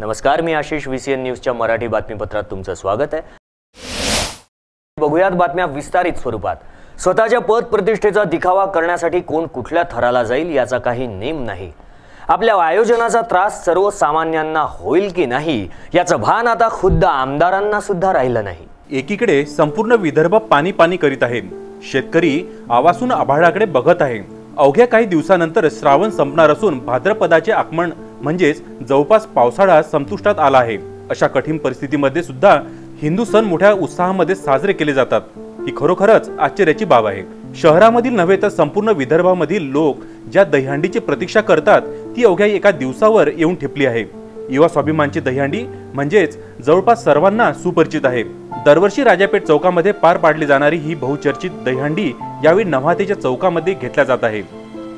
नमस्कार, मी आशिष, VCN न्यूजच्या मराठी बातमीपत्रात तुमचं स्वागत आहे। बघूयात बातम्या विस्तारित स्वरूपात। स्वतःच्या पद प्रतिष्ठेचा दिखावा करण्यासाठी कोण कुठल्या थराला जाईल याचा काही नेम नाही। आपल्या आयोजनाचा त्रास सर्वसामान्यांना होईल की नाही याचं भान आता खुद्द आमदारांना सुद्धा राहिलं नाही। एकीकडे संपूर्ण विदर्भ पाणी पाणी करीत आहे। शेतकरी आवासून आभाळाकडे बघत आहे। अवघ्या काही दिवसानंतर श्रावण संपणार असून भाद्रपदाचे आगमन म्हणजेच जवळपास पावसाळा संपुष्टात आला आहे। अशा कठीण परिस्थितीमध्ये सुद्धा हिंदू सण मोठ्या उत्साहामध्ये साजरे केले जातात। ही खरोखरच आश्चर्याची बाब आहे। शहरामधील नव्हे तर संपूर्ण विदर्भामधील लोक ज्या दहीहंडीची प्रतीक्षा करतात ती अवघ्या एका दिवसावर येऊन ठेपली आहे। युवा स्वाभिमानची दहीहंडी म्हणजेच जवळपास सर्वांना सुपरिचित आहे। दरवर्षी राजापेठ चौकामध्ये पार पाडली जाणारी ही बहुचर्चित दहीहंडी यावेळी नव्हातेच्या चौकामध्ये घेतल्या जात आहे।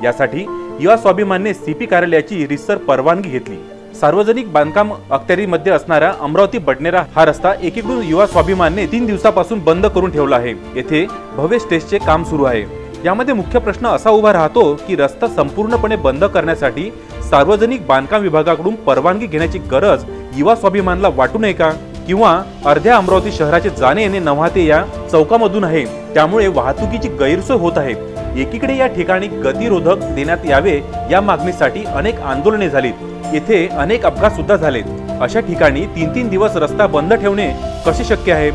यासाठी युवा स्वाभिमानने CP कार्यालयाची रितसर परवानगी घेतली। सार्वजनिक बांधकाम अखत्यारीमध्ये असणारा अमरावती बडनेरा हा रस्ता एकीकडून युवा स्वाभिमानने 3 दिवसापासून बंद करून ठेवला आहे। येथे भव्य स्टेजचे काम सुरू आहे। यामध्ये मुख्य प्रश्न असा उभा राहतो की रस्ता संपूर्णपणे बंद करण्यासाठी सार्वजनिक बांधकाम विभागाकडून परवानगी घेण्याची गरज युवा स्वाभिमानला वाटू नये का? किंवा अर्ध्या अमरावती शहराचे जाणे येणे नव्हाते या चौकामधून आहे, त्यामुळे वाहतुकीची गैरसोय होत आहे। एकीकडे या ठिकाणी गतिरोधक देण्यात यावे या मागणीसाठी अनेक आंदोलने झालीत। येथे अनेक अपघात सुद्धा झालेत। अशा ठिकाणी 3-3 दिवस रस्ता बंद ठेवणे कसे शक्य आहे?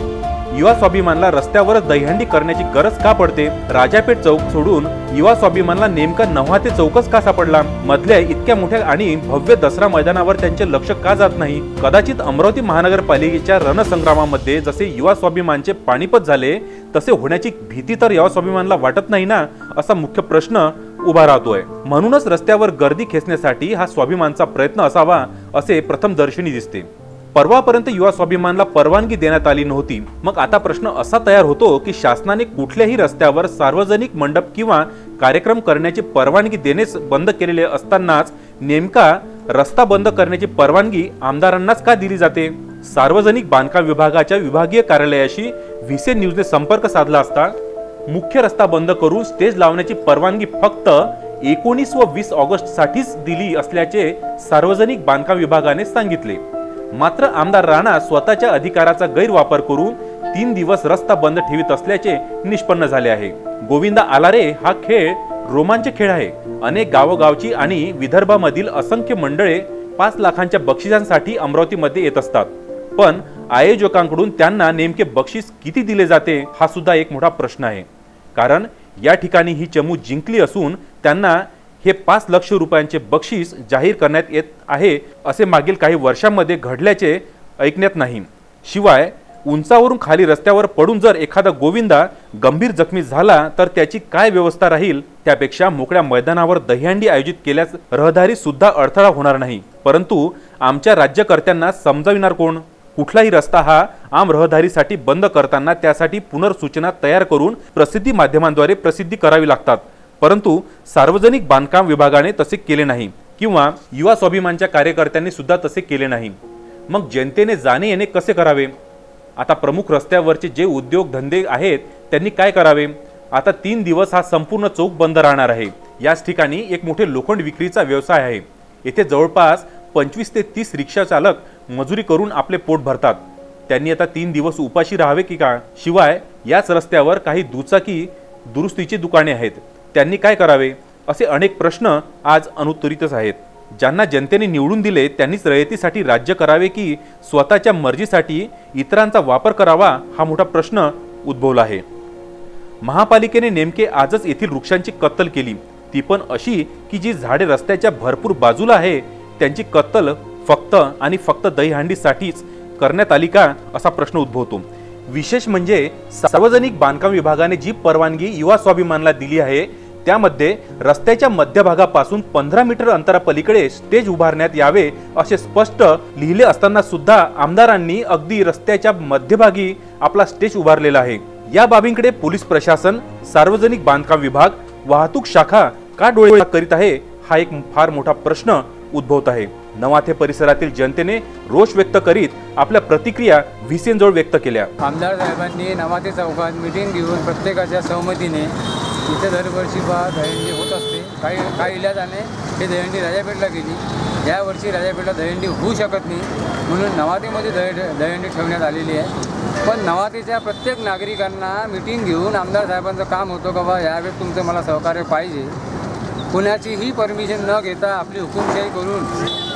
युवा स्वाभिमानला रस्त्यावरच दहीहंडी करण्याची गरज का पडते? राजापेठ चौक सोडून युवा स्वाभिमानला नेमका नव्हाते चौकच का सापडला? मधल्या इतक्या मोठ्या आणि भव्य दसरा मैदानावर त्यांचे लक्ष का जात नाही? कदाचित अमरावती महानगरपालिकेच्या रणसंग्रामामध्ये जसे युवा स्वाभिमानचे पाणीपत झाले तसे होण्याची भीती तर युवा स्वाभिमानला वाटत नाही ना, असा मुख्य प्रश्न उभा राहतोय। म्हणूनच रस्त्यावर गर्दी खेचण्यासाठी हा स्वाभिमानचा प्रयत्न असावा असे प्रथम दर्शनी दिसते। परवापर्यंत युवा स्वाभिमानला परवानगी देण्यात आली नव्हती। मग आता प्रश्न असा तयार होतो की शासनाने कुठल्याही रस्त्यावर सार्वजनिक मंडप किंवा कार्यक्रम करण्याची परवानगी देणेच बंद केलेले असतानाच नेमका रस्ता बंद करण्याची परवानगी आमदारांनाच का दिली जाते? सार्वजनिक बांधकाम विभागाच्या विभागीय कार्यालयाशी VCN न्यूजने संपर्क साधला असता मुख्य रस्ता बंद करून स्टेज लावण्याची परवानगी फक्त 19 व 20 ऑगस्ट साठीच दिली असल्याचे सार्वजनिक बांधकाम विभागाने सांगितले। मात्र आमदार राणा स्वतःच्या अधिकाराचा गैरवापर करून 3 दिवस रस्ता बंद ठेवित असल्याचे निष्पन्न झाले आहे। गोविंदा आला रे हा खेळ रोमांचक खेळ आहे। अनेक गावोगावची आणि विदर्भामधील असंख्य मंडळे 5 लाखांच्या बक्षिसांसाठी अमरावतीमध्ये येत असतात, पण आयोजकांकडून त्यांना नेमके बक्षीस किती दिले जाते हा सुद्धा एक मोठा प्रश्न आहे। कारण या ठिकाणी ही चमू जिंकली असून त्यांना हे 5 लाख रुपयांचे बक्षीस जाहीर करण्यात येत आहे असे मागील काही वर्षांमध्ये घडल्याचे ऐकण्यात नाही। शिवाय उंचावरून खाली रस्त्यावर पडून जर एखादा गोविंदा गंभीर जखमी झाला तर त्याची काय व्यवस्था राहील? त्यापेक्षा मोकळ्या मैदानावर दहीहंडी आयोजित केल्यास रहदारी सुद्धा अडथळा होणार नाही। परंतु आमच्या राज्यकर्त्यांना समजाविणार कोण? कुठलाही रस्ता हा आम रहदारीसाठी बंद करताना त्यासाठी पुनर्सूचना तयार करून प्रसिद्धी माध्यमांद्वारे प्रसिद्धी करावी लागतात, परंतु सार्वजनिक बांधकाम विभागाने तसे केले नाही किंवा युवा स्वाभिमानच्या कार्यकर्त्यांनी सुद्धा तसे केले नाही। मग जनतेने जाणे येणे कसे करावे? आता प्रमुख रस्त्यावरचे जे उद्योग धंदे आहेत त्यांनी काय करावे? आता 3 दिवस हा संपूर्ण चौक बंद राहणार आहे। याच ठिकाणी एक मोठे लोखंड विक्रीचा व्यवसाय आहे। येथे जवळपास 25 ते 30 रिक्षा चालक मजुरी करून आपले पोट भरतात। त्यांनी आता 3 दिवस उपाशी राहावे की का? शिवाय याच रस्त्यावर काही दुचाकी दुरुस्तीची दुकाने आहेत, त्यांनी काय करावे? असे अनेक प्रश्न आज अनुत्तरितच आहेत। ज्यांना जनतेने निवडून दिले त्यांनीच रयतेसाठी राज्य करावे की स्वतःच्या मर्जीसाठी इतरांचा वापर करावा हा मोठा प्रश्न उद्भवला आहे। महापालिकेने नेमके आजच येथील वृक्षांची कत्तल केली, ती पण अशी की जी झाडे रस्त्याच्या भरपूर बाजूला आहे त्यांची कत्तल फक्त आणि फक्त दहीहंडीसाठीच करण्यात आली का असा प्रश्न उद्भवतो। विशेष म्हणजे सार्वजनिक बांधकाम विभागाने जी परवानगी युवा स्वाभिमानला दिली आहे त्यामध्ये रस्त्याच्या मध्यभागापासून 15 मीटर अंतरापलीकडे स्टेज उभारण्यात यावे असे स्पष्ट लिहिले असताना सुद्धा आमदारांनी अगदी रस्त्याच्या मध्यभागी आपला स्टेज उभारलेला आहे। या बाबींकडे पोलीस प्रशासन, सार्वजनिक बांधकाम विभाग, वाहतूक शाखा का डोळे करीत आहे हा एक फार मोठा प्रश्न उद्भवत आहे। नवाथे परिसरातील जनतेने रोष व्यक्त करीत आपल्या प्रतिक्रिया VCN जवळ व्यक्त केल्या। आमदार साहेबांनी नवाथे चौकात मीटिंग घेऊन प्रत्येकाच्या सहमतीने इथे दरवर्षी दहीहंडी होत असते। काही इलाजाने हे दहीहंडी राजापेठला गेली यावर्षी राजापेठला दहीहंडी होऊ शकत नाही, म्हणून नवातेमध्ये दहीहंडी ठेवण्यात आलेली आहे. पण नवातेच्या प्रत्येक नागरिकांना मिटिंग घेऊन आमदार साहेबांचं काम होतं का बा यावेळेस तुमचं मला सहकार्य पाहिजे. कुणाचीही परमिशन न घेता आपली हुकुमशाही करून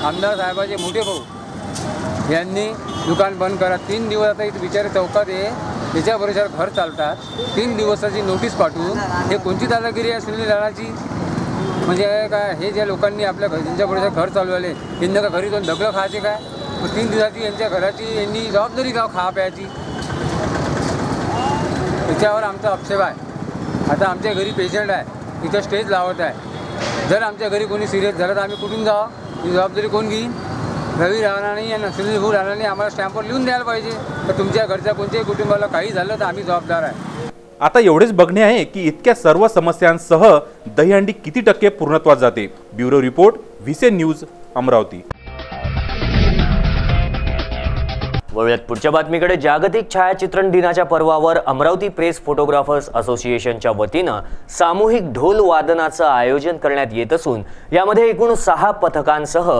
आमदार साहेबाचे मोठे भाऊ यांनी दुकान बंद करा. 3 दिवस आता इथे बिचारे चौकात आहे, त्याच्या भरोशावर घर चालतात. 3 दिवसाची नोटीस पाठवून हे कोणती दादागिरी आहे सुनील लाडाची? म्हणजे काय हे ज्या लोकांनी आपल्या ज्यांच्या भरोशावर घर चालवले त्यांना का घरी जाऊन दगडं खायचे काय? 3 दिवसाची यांच्या घराची यांनी जबाबदारी का खा प्यायची? त्याच्यावर आमचा आक्षेप आहे. आता आमच्या घरी पेशंट आहे, इथं स्टेज लावत आहे. जर आमच्या घरी कोणी सिरियस झालं तर आम्ही कुठून जावं? ही जबाबदारी कोण घेईन? रवी राणानी आणि सुनील भाऊ राणानी आम्हाला स्टॅम्पवर लिहून द्यायला पाहिजे तर तुमच्या घरच्या कोणत्याही कुटुंबाला काही झालं तर आम्ही जबाबदार आहे. आता एवढेच बघणे आहे की इतक्या सर्व समस्यांसह दहीहंडी किती टक्के पूर्णत्वास जाते. Bureau report, VCN news, Amravati. वळूयात पुढच्या बातमीकडे. जागतिक छायाचित्रण दिनाच्या पर्वावर अमरावती प्रेस फोटोग्राफर्स असोसिएशनच्या वतीनं सामूहिक ढोल वादनाचं आयोजन करण्यात येत असून यामध्ये एकूण 6 पथकांसह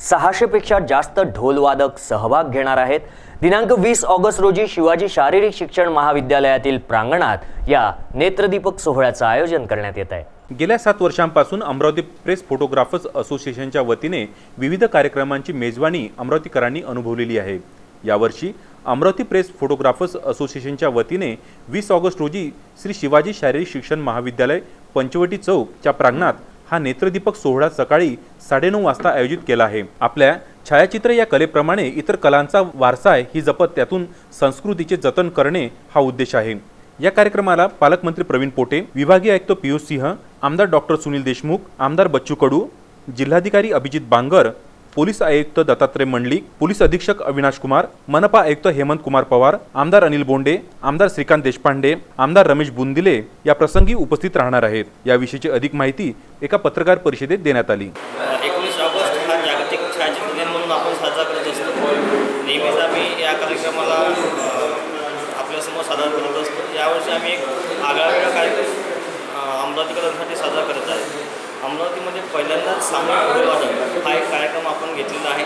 600 पेक्षा जास्त ढोलवादक सहभाग घेणार आहेत. दिनांक 20 ऑगस्ट रोजी शिवाजी शारीरिक शिक्षण महाविद्यालयातील प्रांगणात या नेत्रदीपक सोहळ्याचं आयोजन करण्यात येत आहे. गेल्या 7 वर्षांपासून अमरावती प्रेस फोटोग्राफर्स असोसिएशनच्या वतीने विविध कार्यक्रमांची मेजवानी अमरावतीकरांनी अनुभवलेली आहे. यावर्षी अमरावती प्रेस फोटोग्राफर्स असोसिएशनच्या वतीने 20 ऑगस्ट रोजी श्री शिवाजी शारीरिक शिक्षण महाविद्यालय पंचवटी चौकच्या प्रांगणात हा नेत्रदीपक सोहळा सकाळी 9:30 वाजता आयोजित केला आहे. आपल्या छायाचित्र या कलेप्रमाणे इतर कलांचा वारसा आहे ही जपत त्यातून संस्कृतीचे जतन करणे हा उद्देश आहे. या कार्यक्रमाला पालकमंत्री प्रवीण पोटे, विभागीय आयुक्त पियुष सिंह, आमदार डॉक्टर सुनील देशमुख, आमदार बच्चू कडू, जिल्हाधिकारी अभिजित बांगर, पोलीस आयुक्त दत्तात्रय मंडलिक, पोलीस अधीक्षक अविनाश कुमार, मनपा आयुक्त हेमंत कुमार पवार, आमदार अनिल बोंडे, आमदार श्रीकांत देशपांडे, आमदार रमेश बुंदिले या प्रसंगी उपस्थित राहणार आहेत. याविषयीची अधिक माहिती एका पत्रकार परिषदेत देण्यात आली. 19 ऑगस्ट हा जागतिक छायाचित्र दिन म्हणून आपण साजरा करत असतो. नेहमीच आम्ही या कार्यक्रमाला आपल्यासमोर सादर करत असतो. यावर्षी आम्ही एक आगळावेगळा कार्यक्रम अमरावतीकरांसाठी साजरा करत आहे. अमरावतीमध्ये पहिल्यांदाच सामूहिक ढोलवादन हा एक कार्यक्रम आपण घेतलेला आहे.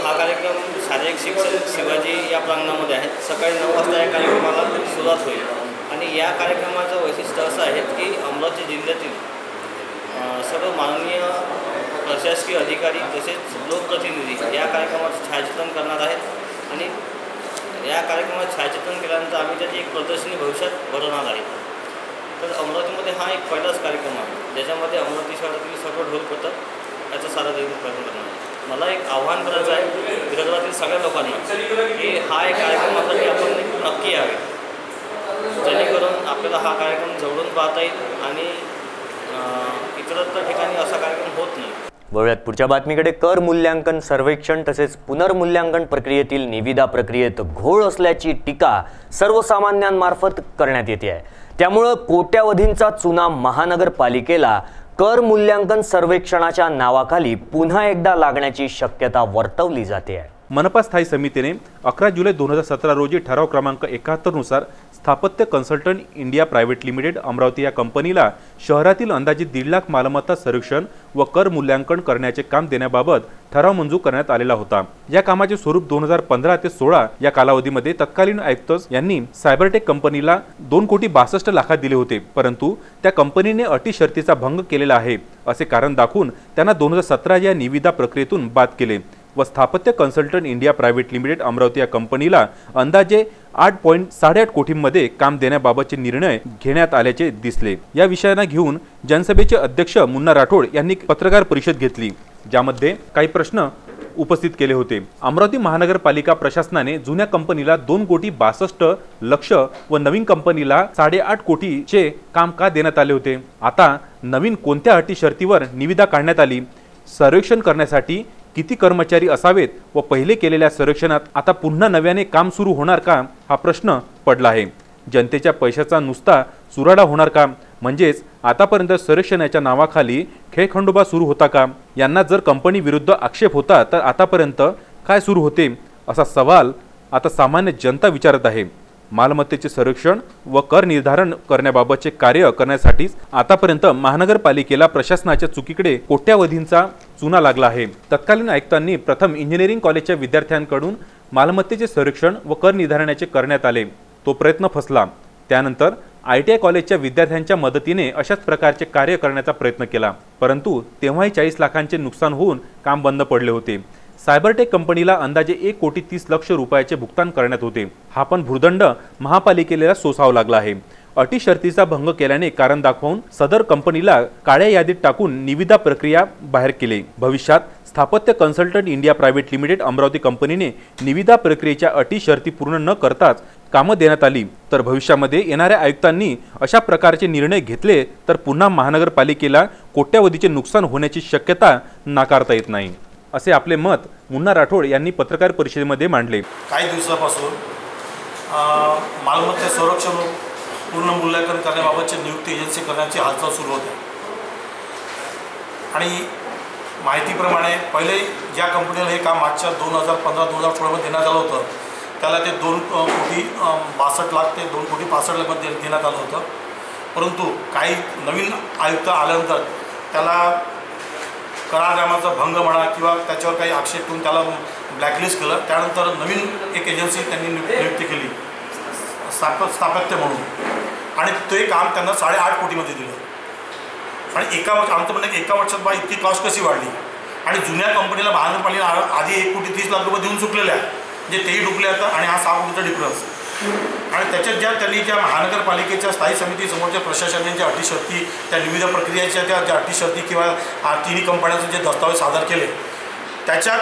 हा कार्यक्रम शारीरिक शिक्षण शिवाजी या प्रांगणामध्ये आहे. सकाळी 9 वाजता या कार्यक्रमाला सुरुवात होईल आणि या कार्यक्रमाचं वैशिष्ट्य असं आहे की अमरावती जिल्ह्यातील सर्व माननीय प्रशासकीय अधिकारी तसेच लोकप्रतिनिधी या कार्यक्रमाचं छायाचित्रण करणार आहेत आणि या कार्यक्रमात छायाचित्रण केल्यानंतर आम्ही त्याची एक प्रदर्शनी भविष्यात भरवणार आहे. तर अमरावतीमध्ये हा एक पहिलाच कार्यक्रम आहे ज्याच्यामध्ये अमरावती शहरातील सर्व ढोल पथक याचं सार्वजनिक करणार. मला एक आव्हान करायचं आहे विदर्भातील सगळ्या लोकांना की हा एक कार्यक्रमासाठी आपण नक्की यावे, जेणेकरून आपल्याला हा कार्यक्रम जवळून पाहता येईल आणि इतरत्र ठिकाणी असा कार्यक्रम होत नाही. वळूयात पुढच्या बातमीकडे. कर मूल्यांकन सर्वेक्षण तसेच पुनर्मूल्यांकन प्रक्रियेतील निविदा प्रक्रियेत घोळ असल्याची टीका सर्वसामान्यांमार्फत करण्यात येते आहे. त्यामुळे कोट्यावधींचा चुना महानगरपालिकेला कर मूल्यांकन सर्वेक्षणाच्या नावाखाली पुन्हा एकदा लागण्याची शक्यता वर्तवली जाते आहे. मनपा स्थायी समितीने 11 जुलै 2017 रोजी ठराव क्रमांक 71 नुसार स्थापत्य consultant India private limited Amravati या कंपनीला शहरातील अंदाजे 1.5 लाख मालमत्ता सर्वेक्षण व कर मूल्यांकन करण्याचे काम देण्याबाबत ठराव मंजूर करण्यात आलेला होता. या कामाचे स्वरूप 2015 ते 16 या कालावधीमध्ये तत्कालीन आयुक्त यांनी सायबरटेक कंपनीला 2,62,00,000 दिले होते, परंतु त्या कंपनीने अटी शर्तीचा भंग केलेला आहे असे कारण दाखवून त्यांना 2017 या निविदा प्रक्रियेतून बाद केले व स्थापत्य consultant India private limited Amravati या कंपनीला अंदाजे 8.8 कोटींमध्ये काम देण्याबाबतचे निर्णय घेण्यात आल्याचे दिसले. या विषयांना घेऊन जनसभेचे अध्यक्ष मुन्ना राठोड यांनी पत्रकार परिषद घेतली, ज्यामध्ये काही प्रश्न उपस्थित केले होते. अमरावती महानगरपालिका प्रशासनाने जुन्या कंपनीला 2,62,00,000 व नवीन कंपनीला 8.5 कोटीचे काम का देण्यात आले होते? आता नवीन कोणत्या अटी शर्तीवर निविदा काढण्यात आली? सर्वेक्षण करण्यासाठी किती कर्मचारी असावेत व पहिले केलेल्या सर्वेक्षणात आता पुन्हा नव्याने काम सुरू होणार का हा प्रश्न पडला आहे. जनतेच्या पैशाचा नुसता चुराडा होणार का? म्हणजेच आतापर्यंत सर्वेक्षणाच्या नावाखाली खेळखंडोबा सुरू होता का? यांना जर कंपनी विरुद्ध आक्षेप होता तर आतापर्यंत काय सुरू होते असा सवाल आता सामान्य जनता विचारत आहे. मालमत्तेचे सर्वेक्षण व कर निर्धारण करण्याबाबतचे कार्य करण्यासाठीच आतापर्यंत महानगरपालिकेला प्रशासनाच्या चुकीकडे कोट्यावधींचा चुना लागला आहे। तत्कालीन आयुक्तांनी प्रथम इंजिनिअरिंग कॉलेजच्या विद्यार्थ्यांकडून मालमत्तेचे संरक्षण व कर निर्धारणाचे करण्यात आले। तो प्रयत्न फसला। त्यानंतर ITI कॉलेजच्या विद्यार्थ्यांच्या मदतीने अशाच प्रकारचे कार्य करण्याचा प्रयत्न केला, परंतु तेव्हाही 40 लाखांचे नुकसान होऊन काम बंद पडले होते। सायबरटेक कंपनीला अंदाजे 1,30,00,000 रुपयाचे भुगतान करण्यात होते। हा पण भूर्दंड महापालिकेला सोसावा लागला आहे। अटी शर्तीचा भंग केल्याने कारण दाखवून सदर कंपनीला काळ्या यादीत टाकून निविदा प्रक्रिया बाहेर केली। भविष्यात स्थापत्य consultant India private limited Amravati कंपनीने निविदा प्रक्रियेच्या अटी शर्ती पूर्ण न करताच कामं देण्यात आली, तर भविष्यामध्ये येणाऱ्या आयुक्तांनी अशा प्रकारचे निर्णय घेतले तर पुन्हा महानगरपालिकेला कोट्यावधीचे नुकसान होण्याची शक्यता नाकारता येत नाही, असे आपले मत मुन्ना राठोड यांनी पत्रकार परिषदेमध्ये मांडले। काही दिवसापासून मालमत्ता संरक्षण पूर्ण मूल्यांकन करण्याबाबतची नियुक्ती एजन्सी करण्याची हालचाल सुरू होते आणि माहितीप्रमाणे पहिले ज्या कंपनीला हे काम मागच्या 2015-2016 देण्यात आलं होतं त्याला ते 2,62,00,000 ते 2,65,00,000 देण्यात आलं होतं, परंतु काही नवीन आयुक्त आल्यानंतर त्याला करारनामाचा भंग म्हणा किंवा त्याच्यावर काही आक्षेप ठेवून त्याला ब्लॅकलिस्ट केलं। त्यानंतर नवीन एक एजन्सी त्यांनी नियुक्ती केली स्थापत्य म्हणून आणि ते काम त्यांना 8.5 कोटीमध्ये दिलं आणि आमचं म्हणणं एका वर्षात बा इतकी कॉस्ट कशी वाढली आणि जुन्या कंपनीला महानगरपालिका आधी 1,30,00,000 रुपये देऊन चुकलेल्या म्हणजे तेही डुकले आता आणि हा 6 कोटीचा डिफरन्स आणि त्याच्यात त्यांनी ज्या महानगरपालिकेच्या स्थायी समितीसमोरच्या प्रशासनाने ज्या अटी शर्ती त्या निविदा प्रक्रियेच्या ज्या अटी शर्ती किंवा तिन्ही कंपन्यांचे जे दस्तावेज सादर केले त्याच्यात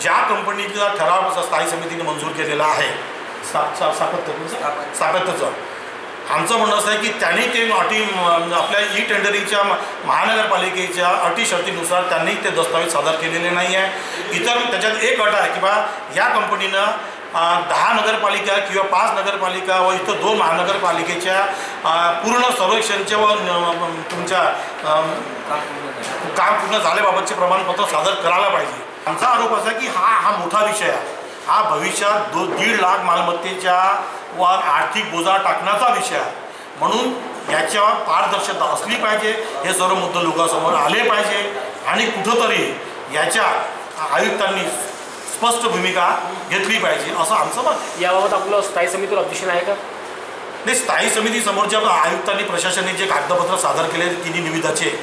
ज्या कंपनीचा ठराव स्थायी समितीने मंजूर केलेला आहे स्थापत्याचं आमचं म्हणणं असं आहे की त्यांनी ते अटी आपल्या टेंडरिंगच्या महानगरपालिकेच्या अटी शर्तीनुसार त्यांनी ते दस्तावेज सादर केलेले नाही आहे। इतर त्याच्यात एक अट आहे की बा या कंपनीनं 10 नगरपालिका किंवा 5 नगरपालिका व इतर 2 महानगरपालिकेच्या पूर्ण सर्वेक्षणच्या व तुमच्या काम पूर्ण झाल्याबाबतचे प्रमाणपत्र सादर करायला पाहिजे। आमचा आरोप असा की हा मोठा विषय आहे, हा भविष्यात 1.5 लाख मालमत्तेच्या वर आर्थिक बोजा टाकण्याचा विषय आहे, म्हणून याच्यावर पारदर्शकता असली पाहिजे, हे सर्व मुद्दे लोकांसमोर आले पाहिजे आणि कुठंतरी याच्या आयुक्तांनी स्पष्ट भूमिका घेतली पाहिजे असं आमचं मत। याबाबत आपलं स्थायी समितीवर ऑब्जेक्शन आहे का? नाही, स्थायी समितीसमोरच्या आयुक्तांनी प्रशासनाने जे कागदपत्र सादर केले तिन्ही निविदाचे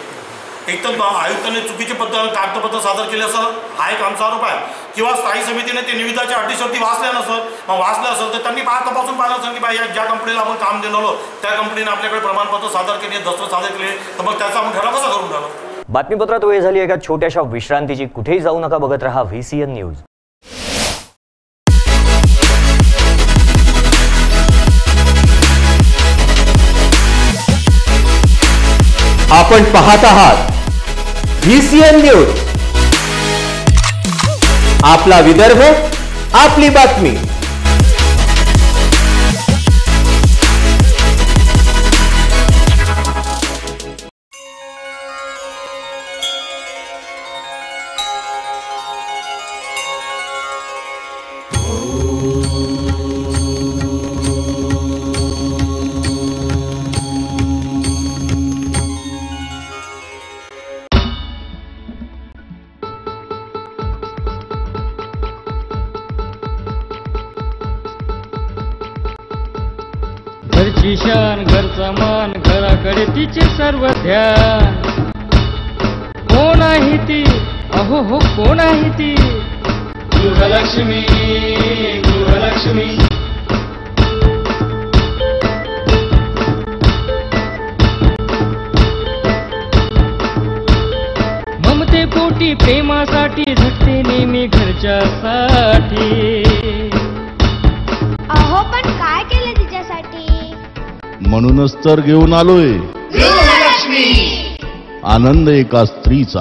एकदम आयुक्तांनी चुकीचे कागदपत्र सादर केले असं हा एक आमचा आरोप आहे किंवा स्थायी समितीने ते निविदाच्या अटी शर्ती वाचल्या नसत, मग वाचलं असेल तर त्यांनी तपासून पाहिलं असेल की बाई ज्या कंपनीला आपण काम देणार त्या कंपनीने आपल्याकडे प्रमाणपत्र सादर केले, दस्तावेज सादर केले, तर मग त्याचा आपण ठराव कसा करून झाला। बातमीपत्रात वेळ झाली एका छोट्याशा विश्रांतीची। कुठेही जाऊ नका, बघत रहा VCN न्यूज। आपण पाहत आहात VCN न्यूज, आपला विदर्भ आपली बातमी। घरची शान घरचा मान घराकडे तिचे सर्व ध्यान। कोण आहे ती, अहो हो कोण आहे ती, गृहलक्ष्मी गृहलक्ष्मी। ममते पोटी प्रेमासाठी झटते नेहमी घरच्यासाठी। अहो पण काय केलं तिच्यासाठी, म्हणूनच तर घेऊन आलोय गृहलक्ष्मी। आनंद एका स्त्रीचा।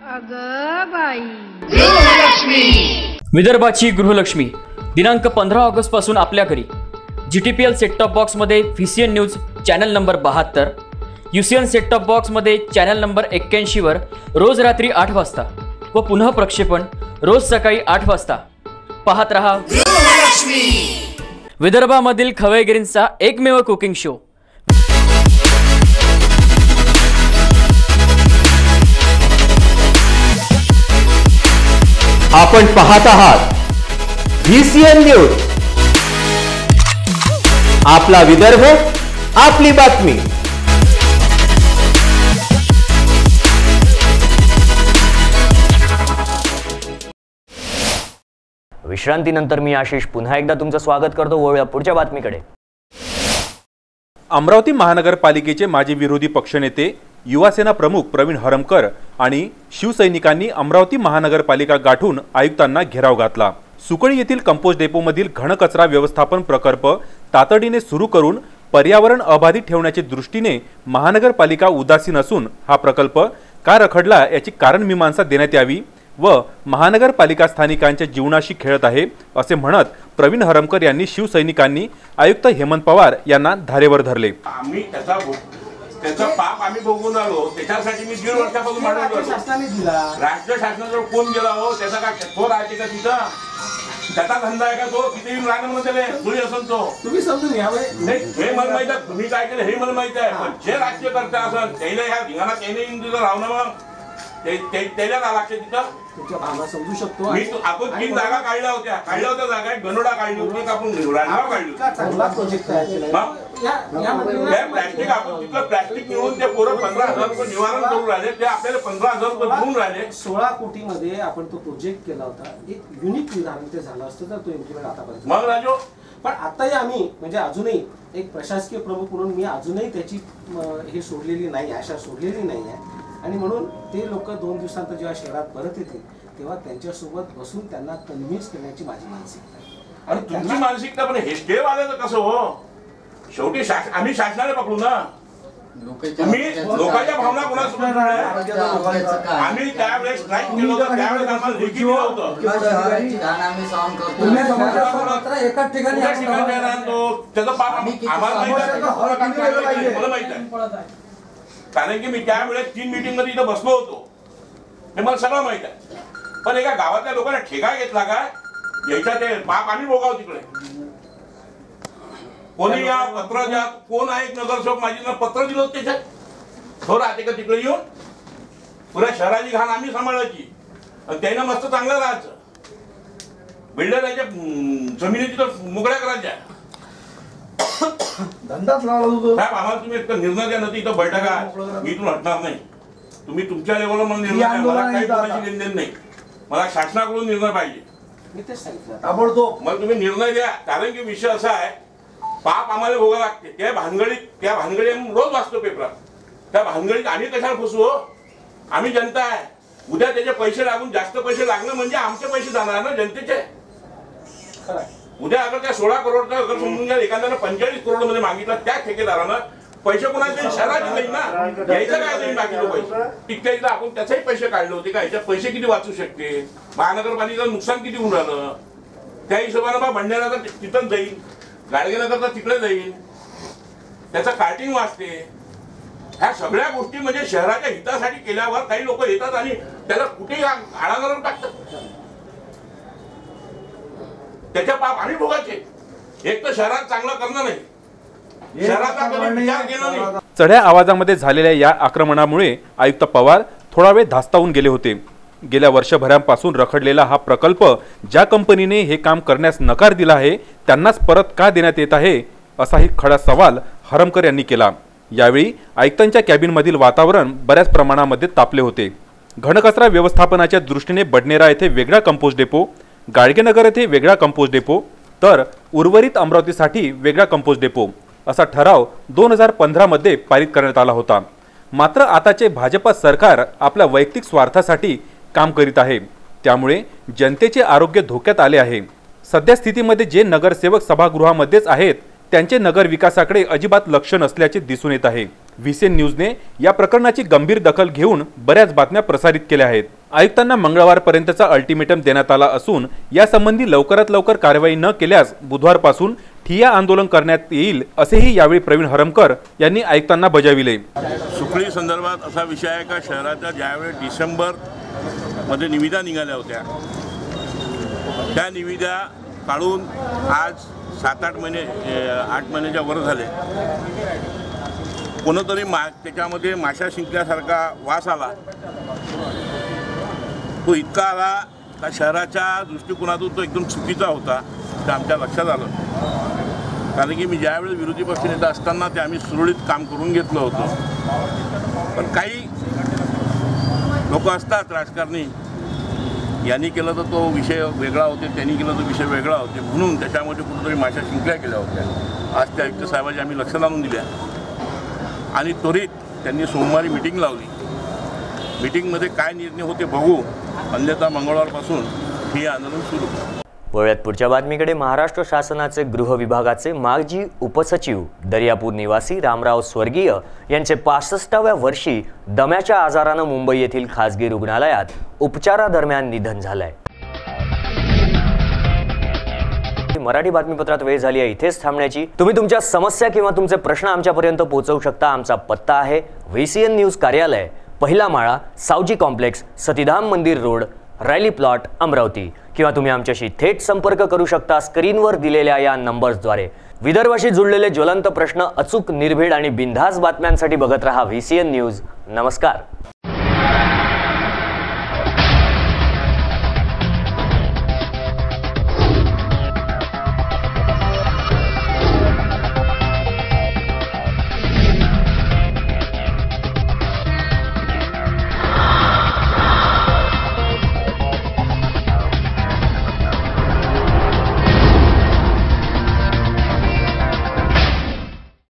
अगं बाई, गृहलक्ष्मी। विदर्भाची गृहलक्ष्मी दिनांक 15 ऑगस्ट पासून आपल्या घरी। GTPL सेट टॉप बॉक्स मध्ये VCN news channel number 72, UCN set top box मध्ये चॅनल नंबर 81 वर रोज रात्री 8 वाजता व पुन्हा प्रक्षेपण रोज सकाळी 8 वाजता। पाहत रहा गृहलक्ष्मी, विदर्भामधील खवयगिरींचा एकमेव कुकिंग शो। आपण पाहत आहात VCN न्यूज. आपला विदर्भ, आपली बातमी. विश्रांतीनंतर मी आशिष पुन्हा एकदा तुमचं स्वागत करतो. वळूया पुढच्या बातमीकडे. अमरावती महानगरपालिकेचे माजी विरोधी पक्षनेते युवासेना प्रमुख प्रवीण हरमकर आणि शिवसैनिकांनी अमरावती महानगरपालिका गाठून आयुक्तांना घेराव घातला. सुकळी येथील कंपोस्ट डेपोमधील घनकचरा व्यवस्थापन प्रकल्प तातडीने सुरू करून पर्यावरण अबाधित ठेवण्याच्या दृष्टीने महानगरपालिका उदासीन असून हा प्रकल्प का रखडला याची कारण मीमांसा देण्यात यावी व महानगरपालिका स्थानिकांच्या जीवनाशी खेळत आहे असे म्हणत प्रवीण हरमकर यांनी शिवसैनिकांनी आयुक्त हेमंत पवार यांना धारेवर धरले. आम्ही त्याचा पाप आम्ही भोगून आलो, त्याच्यासाठी मी 1.5 वर्षापासून राष्ट्र शासनाजवळ कोण गेला हो, त्याचा काय तो राहते का तिथं, त्याचा धंदा आहे का तो, किती राहणार मध्ये तुम्ही असेल तो तुम्ही समजून घ्या. हे मला माहित आहे तुम्ही काय केलं हे मला माहित आहे, पण जे राज्यकर्ता असेल त्याला ह्या धिंगाणा त्याने तिथं राहणं मग त्याला लागते तिथं तुमच्या भावना समजू शकतो. मी आपण 3 जागा काढल्या होत्या जागा गनोडा काढली होती, आपण रानगाव काढली प्लास्टिक आपण तिथलं प्लास्टिक मिळून ते पोरं 15,000 रुपये निवारण करून राहिले, ते आपल्याला 15,000 रुपये देऊन राहिले. 16 कोटीमध्ये आपण तो प्रोजेक्ट केला होता. एक युनिक विधान ते झालं असतं तर तो इम्प्लिमेंट आतापर्यंत मग राजू. पण आताही आम्ही म्हणजे अजूनही एक प्रशासकीय प्रमुख म्हणून मी अजूनही त्याची हे सोडलेली नाही, आशा सोडलेली नाही आहे. आणि म्हणून ते लोक 2 दिवसांत जेव्हा शहरात परत येतील तेव्हा त्यांच्यासोबत बसून त्यांना कन्व्हिन्स करण्याची माझी मानसिकता आहे. आणि तुमची मानसिकता पण हे स्टे वाल्याचं कसं हो, शेवटी आम्ही शासनाने पकडू ना. तुम्ही लोकांच्या भावना कोणासोबत आम्ही त्यावेळेस स्ट्राईक केलं होतं, त्यावेळेस आम्हाला लेखी दिलं होतं. त्याचा पाप आम्हाला माहित आहे, कारण की मी त्यावेळेस 3 मीटिंग मध्ये इथं बसलो होतो, हे मला सगळं माहित आहे. पण एका गावातल्या लोकांना ठेका घेतला का यायचा ते पाप आम्ही भोगाव तिकडे. कोणी या पत्र द्या, कोण आहे नगरसेवक माझी पत्र दिलं होतं त्याच्यात तो राहते का तिकडे येऊन, पुऱ्या शहराची घाण आम्ही सांभाळायची आणि त्यानं मस्त चांगलं राहायचं. बिल्डर त्याच्या जमिनी तिथं मोकळ्या करायच्या. धंदाच लावला आम्हाला तुम्ही एक निर्णय द्या, नाही इथं बैठका मी इथून हटणार नाही. तुम्ही तुमच्या लेवलला मला निर्णय द्या, मला काही कोणाची लेनदेन नाही, मला शासनाकडून निर्णय पाहिजे. मग तुम्ही निर्णय द्या, कारण की विषय असा आहे पाप आम्हाला भोगा लागते. त्या भानगडीत आम्ही रोज वाचतो पेपरात, त्या भानगडीत आम्ही कशाला फसू हो. आम्ही जनता आहे, उद्या त्याचे पैसे लागून जास्त पैसे लागणं म्हणजे आमचे पैसे जाणार ना जनतेचे. उद्या अगर त्या 16 करोडचा अगर समजून घ्या एखाद्यानं 45 करोड मध्ये मागितला, त्या ठेकेदारानं पैसे कोणाचे शहराचे नाही ना, यायचं काय नाही मागितलं पैसे. तितक्या इथं आपण त्याचाही पैसे काढले होते का, याच्यात पैसे किती वाचू शकते, महानगरपालिकेचं नुकसान किती होऊन राहिलं. त्या हिशोबानं बा भंडारा तर तिथंच जाईल, गाडगेनगर तर तिकडे जाईल, त्याचं कार्टिंग वाचते. ह्या सगळ्या गोष्टी म्हणजे शहराच्या हितासाठी केल्यावर काही लोक येतात आणि त्याला कुठेही आळांगरून टाकतात. त्याच्या पाप आम्ही भोगायचे. एक तर शहरात चांगलं करणं नाही, शहराचा कधी विचार केला नाही. चढ्या आवाजामध्ये झालेल्या या आक्रमणामुळे आयुक्त पवार थोडा वेळ धास्तावून गेले होते. गेल्या वर्षभरापासून रखडलेला हा प्रकल्प ज्या कंपनीने हे काम करण्यास नकार दिला आहे त्यांनाच परत का देण्यात येत आहे असाही खडा सवाल हरमकर यांनी केला. यावेळी आयुक्तांच्या कॅबिनमधील वातावरण बऱ्याच प्रमाणामध्ये तापले होते. घनकचरा व्यवस्थापनाच्या दृष्टीने बडनेरा येथे वेगळा कंपोस्ट डेपो, गाडगेनगर येथे वेगळा कंपोस्ट डेपो तर उर्वरित अमरावतीसाठी वेगळा कंपोस्ट डेपो असा ठराव 2015 मध्ये पारित करण्यात आला होता. मात्र आताचे भाजपा सरकार आपल्या वैयक्तिक स्वार्थासाठी काम करीत आहे, त्यामुळे जनतेचे आरोग्य धोक्यात आले आहे. सध्या स्थितीमध्ये जे नगरसेवक सभागृहामध्येच आहेत त्यांचे नगर विकासाकडे अजिबात लक्ष नसल्याचे दिसून येत आहे. VCN न्यूजने या प्रकरणाची गंभीर दखल घेऊन बऱ्याच बातम्या प्रसारित केल्या आहेत. आयुक्तांना मंगळवारपर्यंतचा अल्टिमेटम देण्यात आला असून यासंबंधी लवकरात लवकर कारवाई न केल्यास बुधवारपासून ठिय्या आंदोलन करण्यात येईल असेही यावेळी प्रवीण हरमकर यांनी आयुक्तांना बजाविले. सुकळी संदर्भात असा विषय आहे का शहराच्या ज्यावेळी डिसेंबरमध्ये निविदा निघाल्या होत्या त्या निविदा काढून आज 7-8 महिने 8 महिन्याच्या वर झाले. कोणतरी त्याच्यामध्ये माशा शिंकल्यासारखा वास आला. तो इतका आला त्या शहराच्या दृष्टिकोनातून तो एकदम चुकीचा होता ते आमच्या लक्षात आलं. कारण की मी ज्यावेळेस विरोधी पक्षनेता असताना ते आम्ही सुरळीत काम करून घेतलं होतं. पण काही लोक असतात राजकारणी, यांनी केलं तर तो विषय वेगळा होते, त्यांनी केलं तर विषय वेगळा होते, म्हणून त्याच्यामध्ये कुठेतरी माशा शिंकल्या गेल्या होत्या. आज त्या आयुक्त साहेबांची आम्ही लक्ष लावून दिल्या आणि त्वरित त्यांनी सोमवारी मिटिंग लावली. मिटिंगमध्ये काय निर्णय होते बघू, अन्यथा मंगळवारपासून हे आंदोलन सुरू. वळूयात पुढच्या बातमीकडे. महाराष्ट्र शासनाचे गृह विभागाचे माजी उपसचिव दर्यापूर निवासी रामराव स्वर्गीय यांचे 65व्या वर्षी दम्याच्या आजारानं मुंबई येथील खासगी रुग्णालयात उपचारादरम्यान निधन झालंय. मराठी बातमीपत्रात वेळ झाली आहे इथेच थांबण्याची. तुम्ही तुमच्या समस्या किंवा तुमचे प्रश्न आमच्यापर्यंत पोहोचवू शकता. आमचा पत्ता आहे VCN न्यूज कार्यालय, पहिला माळा, सावजी कॉम्प्लेक्स, सतीधाम मंदिर रोड, रॅली प्लॉट, अमरावती. किंवा तुम्ही आमच्याशी थेट संपर्क करू शकता स्क्रीनवर दिलेल्या या नंबर्सद्वारे. विदर्भाशी जुळलेले ज्वलंत प्रश्न, अचूक, निर्भीड आणि बिनधास्त बातम्यांसाठी बघत रहा VCN न्यूज. नमस्कार.